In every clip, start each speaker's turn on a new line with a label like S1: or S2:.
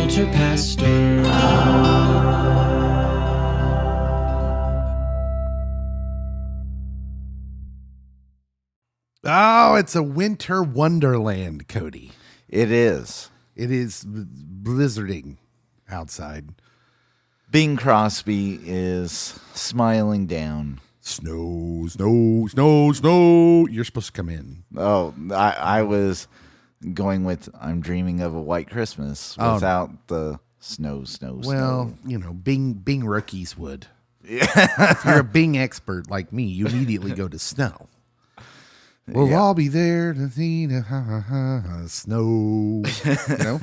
S1: culture pastor.
S2: Oh, it's a winter wonderland, Cody.
S3: It is.
S2: It is blizzarding outside.
S3: Bing Crosby is smiling down.
S2: Snow, snow, snow, snow. You're supposed to come in.
S3: Oh, I was going with I'm dreaming of a white Christmas without the snow.
S2: Well, you know, Bing rookies would. Yeah. If you're a Bing expert like me, you immediately go to snow. We'll all be there to see the snow. You know,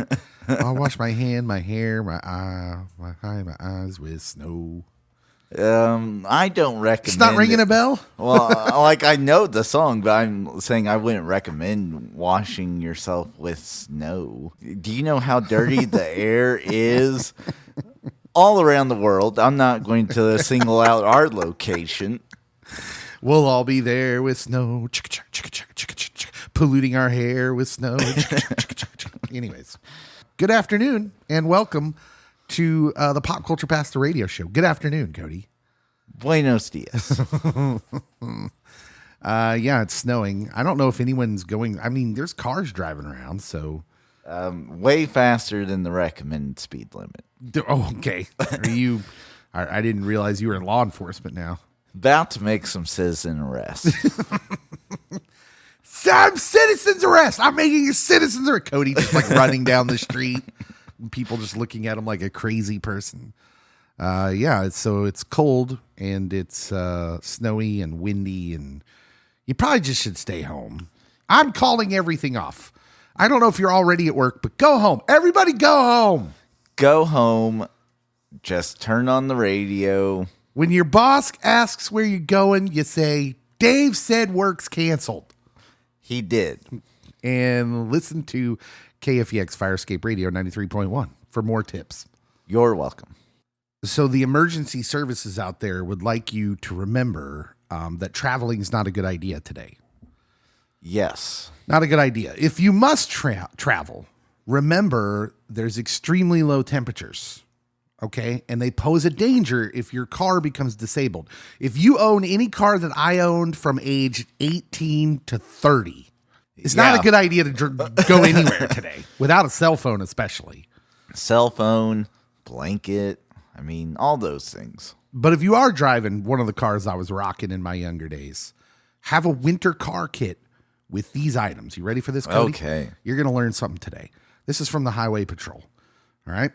S2: I'll wash my hand, my hair, my eyes with snow.
S3: I don't recommend.
S2: It's not ringing a bell?
S3: Well, like I know the song, but I'm saying I wouldn't recommend washing yourself with snow. Do you know how dirty the air is all around the world? I'm not going to single out our location.
S2: We'll all be there with snow, polluting our hair with snow. Anyways, good afternoon and welcome to the Pop Culture Pastor Radio Show. Good afternoon, Cody.
S3: Buenos dias.
S2: Yeah, it's snowing. I don't know if anyone's going. I mean, there's cars driving around, so.
S3: Way faster than the recommended speed limit.
S2: Oh, okay. Are you? I didn't realize you were in law enforcement now.
S3: About to make some citizen arrests.
S2: Some citizens arrest. I'm making a citizen's arrest. Cody just like running down the street. And people just looking at him like a crazy person. Yeah, it's cold and it's snowy and windy, and you probably just should stay home. I'm calling everything off. I don't know if you're already at work, but go home. Everybody go home.
S3: Go home. Just turn on the radio.
S2: When your boss asks where you're going, you say, Dave said work's canceled.
S3: He did.
S2: And listen to KFEX Firescape Radio 93.1 for more tips.
S3: You're welcome.
S2: So the emergency services out there would like you to remember that traveling is not a good idea today.
S3: Yes.
S2: Not a good idea. If you must travel, remember there's extremely low temperatures. Okay, and they pose a danger if your car becomes disabled. If you own any car that I owned from age 18 to 30, it's not a good idea to go anywhere today without a cell phone, especially.
S3: Cell phone, blanket, I mean, all those things.
S2: But if you are driving one of the cars I was rocking in my younger days, have a winter car kit with these items. You ready for this, Cody?
S3: Okay.
S2: You're going to learn something today. This is from the Highway Patrol. All right.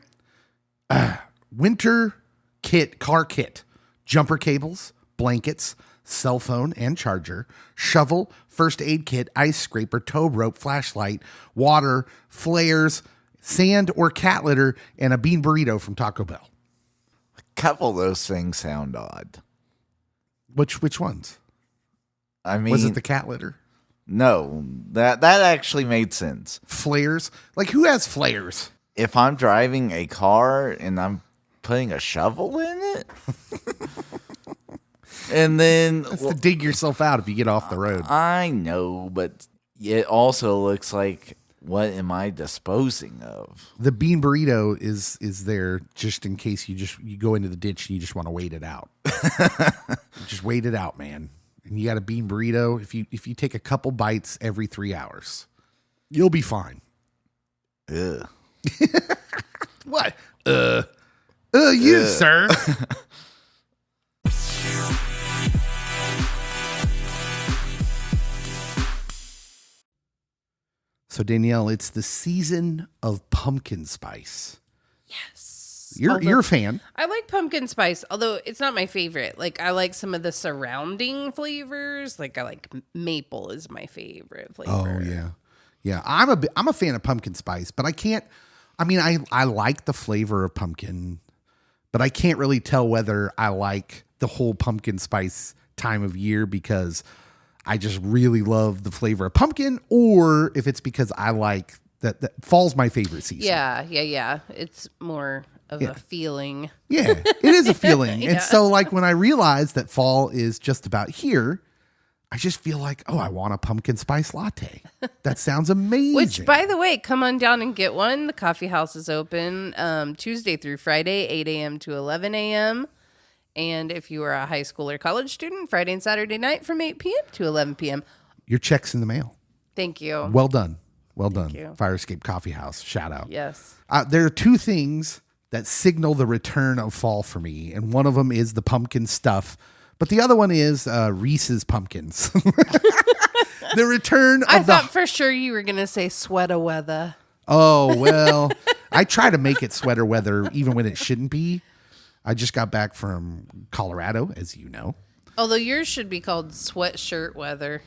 S2: Winter kit, car kit, jumper cables, blankets, cell phone and charger, shovel, first aid kit, ice scraper, tow rope, flashlight, water, flares, sand or cat litter, and a bean burrito from Taco Bell.
S3: A couple of those things sound odd.
S2: Which ones?
S3: I mean,
S2: was it the cat litter?
S3: No, that actually made sense.
S2: Flares? Like, who has flares?
S3: If I'm driving a car and I'm putting a shovel in it, and then
S2: that's to dig yourself out if you get off the road.
S3: I know, but it also looks like, what am I disposing of?
S2: The bean burrito is there just in case you go into the ditch and you just want to wait it out. Just wait it out, man. And you got a bean burrito. If you take a couple bites every 3 hours, you'll be fine.
S3: Ugh.
S2: What? You, sir. So, Danielle, it's the season of pumpkin spice.
S4: Yes.
S2: You're a fan.
S4: I like pumpkin spice, although it's not my favorite. Like, I like some of the surrounding flavors. Like, I like maple is my favorite flavor.
S2: Oh, yeah. Yeah, I'm a fan of pumpkin spice, but I like the flavor of pumpkin, but I can't really tell whether I like the whole pumpkin spice time of year because I just really love the flavor of pumpkin, or if it's because I like that fall's my favorite season.
S4: Yeah. It's more of a feeling.
S2: Yeah, it is a feeling.
S4: Yeah.
S2: And so like when I realized that fall is just about here, I just feel like, oh, I want a pumpkin spice latte. That sounds amazing.
S4: Which, by the way, come on down and get one. The coffee house is open Tuesday through Friday, 8 a.m. to 11 a.m. And if you are a high school or college student, Friday and Saturday night from 8 p.m. to 11 p.m.
S2: Your check's in the mail.
S4: Thank you.
S2: Well done. Well done.
S4: you.
S2: Fire Escape Coffee House. Shout out.
S4: Yes.
S2: There are two things that signal the return of fall for me. And one of them is the pumpkin stuff. But the other one is Reese's pumpkins. The return of
S4: I thought for sure you were going to say sweater weather.
S2: Oh, well, I try to make it sweater weather even when it shouldn't be. I just got back from Colorado, as you know.
S4: Although yours should be called sweatshirt weather.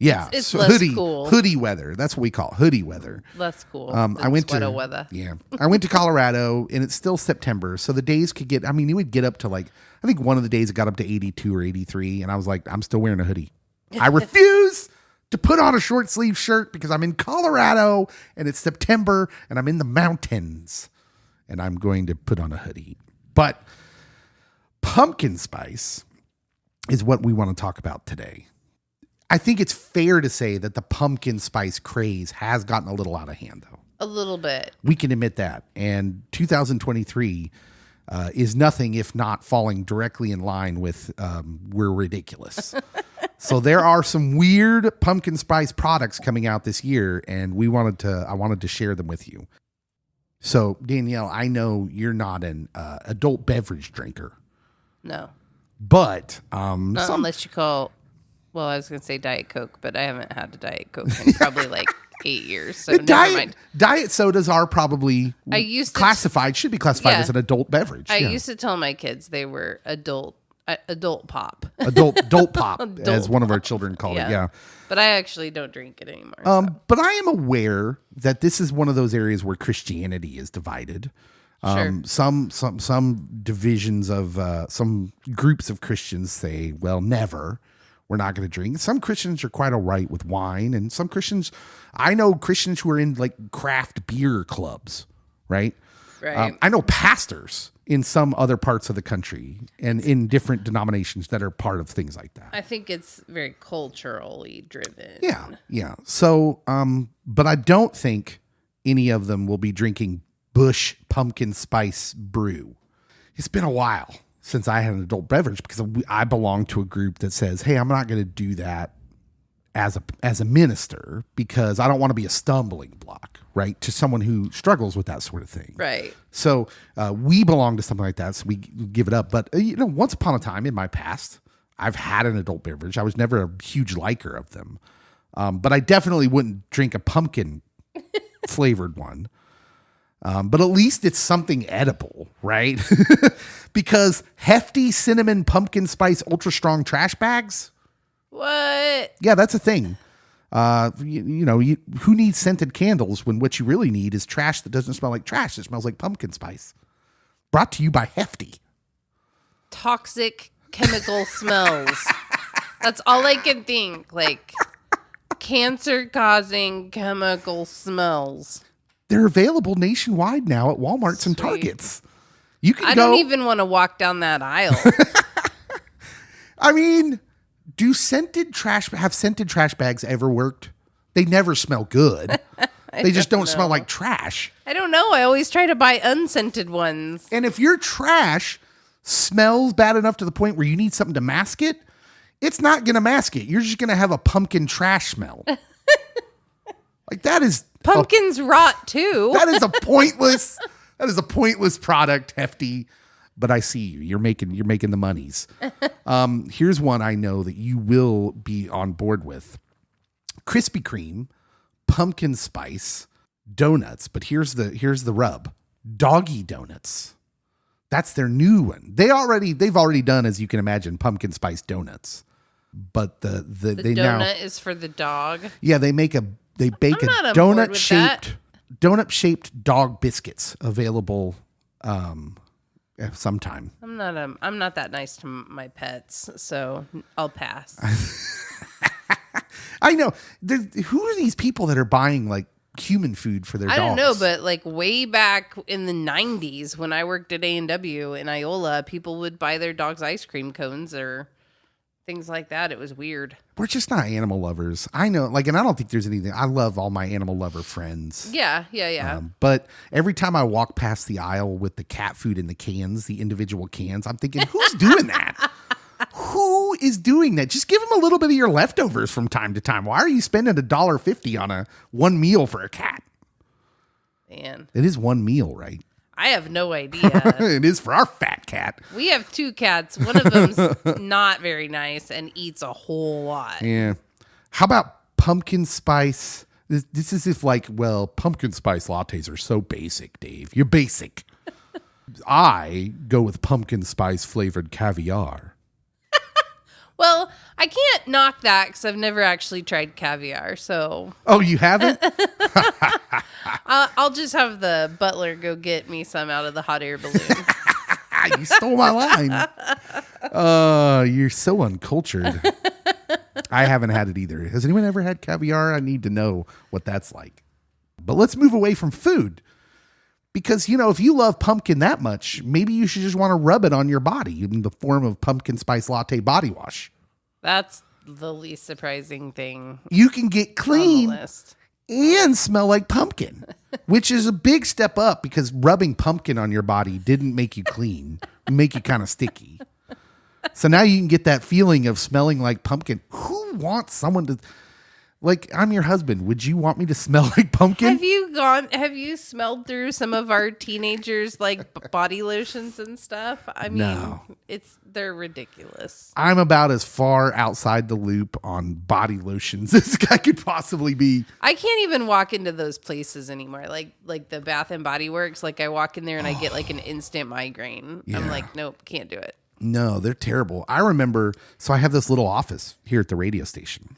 S2: Yeah,
S4: It's
S2: so
S4: less cool.
S2: Hoodie weather. That's what we call it, hoodie weather.
S4: Less cool.
S2: I went
S4: sweater
S2: to
S4: weather.
S2: Yeah, I went to Colorado, and it's still September, so the days could get. I mean, it would get up to like I think one of the days it got up to 82 or 83, and I was like, I'm still wearing a hoodie. I refuse to put on a short sleeve shirt because I'm in Colorado and it's September and I'm in the mountains, and I'm going to put on a hoodie. But pumpkin spice is what we want to talk about today. I think it's fair to say that the pumpkin spice craze has gotten a little out of hand, though.
S4: A little bit.
S2: We can admit that. And 2023 is nothing if not falling directly in line with we're ridiculous. So there are some weird pumpkin spice products coming out this year, and I wanted to share them with you. So, Danielle, I know you're not an adult beverage drinker,
S4: No.
S2: but
S4: Not unless you call, well, I was going to say Diet Coke, but I haven't had a Diet Coke in probably like 8 years. So never mind.
S2: Diet sodas are probably should be classified
S4: Yeah.
S2: as an adult beverage.
S4: I used to tell my kids they were adult pop.
S2: Adult pop, as one of our children called it. Yeah.
S4: But I actually don't drink it anymore. So.
S2: But I am aware that this is one of those areas where Christianity is divided.
S4: Sure.
S2: Some divisions of some groups of Christians say, well, never. We're not going to drink. Some Christians are quite all right with wine, and some Christians, I know Christians who are in like craft beer clubs, right?
S4: Right.
S2: I know pastors in some other parts of the country and in different denominations that are part of things like that.
S4: I think it's very culturally driven.
S2: Yeah. So, but I don't think any of them will be drinking Busch pumpkin spice brew. It's been a while since I had an adult beverage because I belong to a group that says, hey, I'm not going to do that as a minister because I don't want to be a stumbling block, right, to someone who struggles with that sort of thing.
S4: Right.
S2: So we belong to something like that, so we give it up. But, once upon a time in my past, I've had an adult beverage. I was never a huge liker of them. But I definitely wouldn't drink a pumpkin flavored one. But at least it's something edible, right? Because hefty cinnamon pumpkin spice ultra strong trash bags.
S4: What?
S2: Yeah, that's a thing. Who needs scented candles when what you really need is trash that doesn't smell like trash? It smells like pumpkin spice. Brought to you by Hefty.
S4: Toxic chemical smells. That's all I can think. Like cancer-causing chemical smells.
S2: They're available nationwide now at Walmarts and Targets. You can
S4: I don't even want to walk down that aisle.
S2: I mean, have scented trash bags ever worked? They never smell good. They just don't smell like trash.
S4: I don't know. I always try to buy unscented ones.
S2: And if your trash smells bad enough to the point where you need something to mask it, it's not going to mask it. You're just going to have a pumpkin trash smell. Like that is
S4: pumpkins rot too.
S2: That is a pointless product, Hefty. But I see you. You're making the monies. Here's one I know that you will be on board with. Krispy Kreme, pumpkin spice donuts. But here's the rub. Doggy donuts. That's their new one. They've already done, as you can imagine, pumpkin spice donuts. But the
S4: donut is for the dog.
S2: Yeah, they bake a donut shaped dog biscuits available sometime.
S4: I'm not that nice to my pets, so I'll pass.
S2: I know. Who are these people that are buying like human food for their dogs?
S4: I don't know, but like way back in the 90s when I worked at A&W in Iola, people would buy their dogs ice cream cones or things like that. It was weird.
S2: We're just not animal lovers. I know, like, and I don't think there's anything. I love all my animal lover friends.
S4: Yeah.
S2: But every time I walk past the aisle with the cat food in the cans, the individual cans, I'm thinking, who's doing that? Who is doing that? Just give them a little bit of your leftovers from time to time. Why are you spending $1.50 on one meal for a cat?
S4: Man,
S2: it is one meal, right?
S4: I have no idea.
S2: It is for our fat cat.
S4: We have 2 cats. One of them's not very nice and eats a whole lot.
S2: Yeah. How about pumpkin spice? This is if like, well, pumpkin spice lattes are so basic, Dave. You're basic. I go with pumpkin spice flavored caviar.
S4: Well, I can't knock that because I've never actually tried caviar. So,
S2: oh, you haven't?
S4: I'll just have the butler go get me some out of the hot air balloon.
S2: You stole my line. You're so uncultured. I haven't had it either. Has anyone ever had caviar? I need to know what that's like. But let's move away from food. Because, you know, if you love pumpkin that much, maybe you should just want to rub it on your body in the form of pumpkin spice latte body wash.
S4: That's the least surprising thing.
S2: You can get clean
S4: on the list.
S2: And smell like pumpkin, which is a big step up because rubbing pumpkin on your body didn't make you clean, make you kind of sticky. So now you can get that feeling of smelling like pumpkin. Who wants someone to... Like, I'm your husband. Would you want me to smell like pumpkin?
S4: Have you smelled through some of our teenagers like body lotions and stuff? I mean,
S2: No.
S4: They're ridiculous.
S2: I'm about as far outside the loop on body lotions as I could possibly be.
S4: I can't even walk into those places anymore. Like the Bath and Body Works. Like I walk in there and I get like an instant migraine.
S2: Yeah.
S4: I'm like, nope, can't do it.
S2: No, they're terrible. I remember, so I have this little office here at the radio station.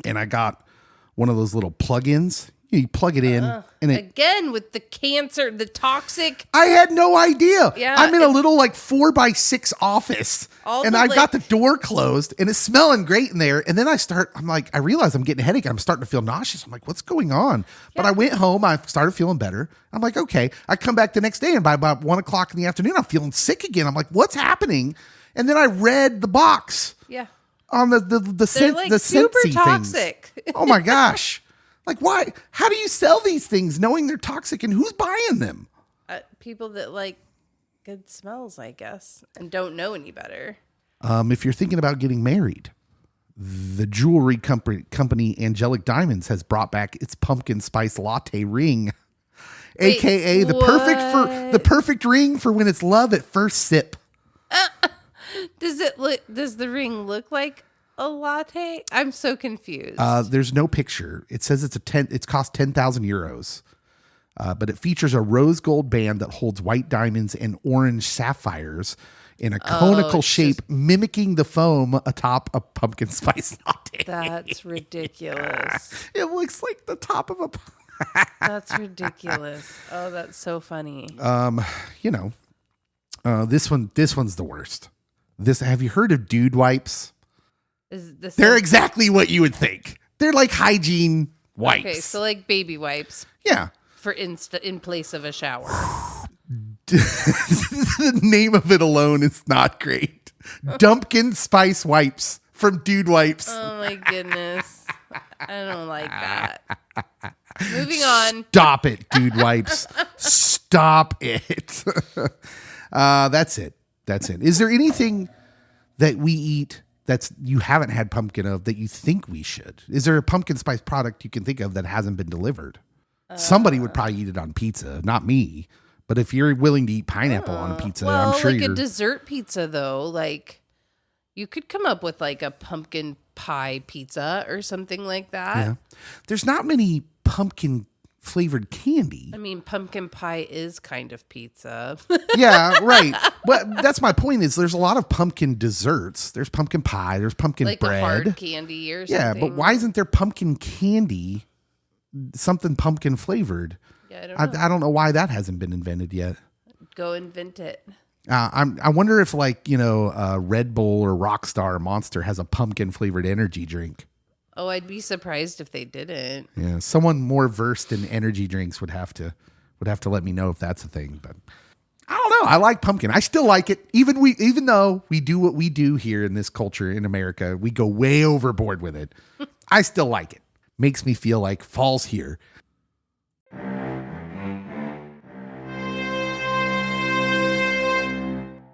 S2: And I got one of those little plug-ins. You plug it in. And
S4: again, with the cancer, the toxic.
S2: I had no idea.
S4: Yeah,
S2: I'm in a little like 4x6 office. And I got the door closed and it's smelling great in there. And then I realize I'm getting a headache. I'm starting to feel nauseous. I'm like, what's going on? Yeah. But I went home. I started feeling better. I'm like, okay. I come back the next day and by about 1:00 in the afternoon, I'm feeling sick again. I'm like, what's happening? And then I read the box.
S4: Yeah.
S2: On the scent,
S4: like
S2: the
S4: super
S2: scentsy
S4: toxic.
S2: Things. Oh my gosh. Like why? How do you sell these things knowing they're toxic and who's buying them?
S4: People that like good smells, I guess, and don't know any better.
S2: If you're thinking about getting married, the jewelry company Angelic Diamonds has brought back its pumpkin spice latte ring. Wait, AKA the perfect ring for when it's love at first sip.
S4: Does the ring look like a latte? I'm so confused.
S2: There's no picture. It says it's cost 10,000 euros. But it features a rose gold band that holds white diamonds and orange sapphires in a conical shape, mimicking the foam atop a pumpkin spice latte.
S4: That's ridiculous.
S2: It looks like the top of a...
S4: That's ridiculous. Oh, that's so funny.
S2: This one's the worst. Have you heard of dude wipes? They're exactly what you would think. They're like hygiene wipes.
S4: Okay, so like baby wipes.
S2: Yeah.
S4: For in place of a shower.
S2: The name of it alone is not great. Dumpkin spice wipes from Dude Wipes.
S4: Oh my goodness. I don't like that. Moving on.
S2: Stop it, Dude Wipes. Stop it. That's it. Is there anything that we eat that's you haven't had pumpkin of that you think we should? Is there a pumpkin spice product you can think of that hasn't been delivered? Somebody would probably eat it on pizza, not me. But if you're willing to eat pineapple on pizza, I'm sure
S4: like a dessert pizza though, like you could come up with like a pumpkin pie pizza or something like that.
S2: Yeah. There's not many pumpkin flavored candy.
S4: I mean, pumpkin pie is kind of pizza.
S2: Yeah, right. But that's my point is there's a lot of pumpkin desserts. There's pumpkin pie, there's pumpkin
S4: like
S2: bread.
S4: Like hard candy or something.
S2: Yeah, but why isn't there pumpkin candy, something pumpkin flavored?
S4: Yeah, I
S2: don't know why that hasn't been invented yet.
S4: Go invent it.
S2: I wonder if Red Bull or Rockstar or Monster has a pumpkin flavored energy drink.
S4: Oh, I'd be surprised if they didn't.
S2: Yeah, someone more versed in energy drinks would have to let me know if that's a thing. But I don't I like pumpkin. I still like it. Even though we do what we do here in this culture in America, we go way overboard with it. I still like it. Makes me feel like fall's here.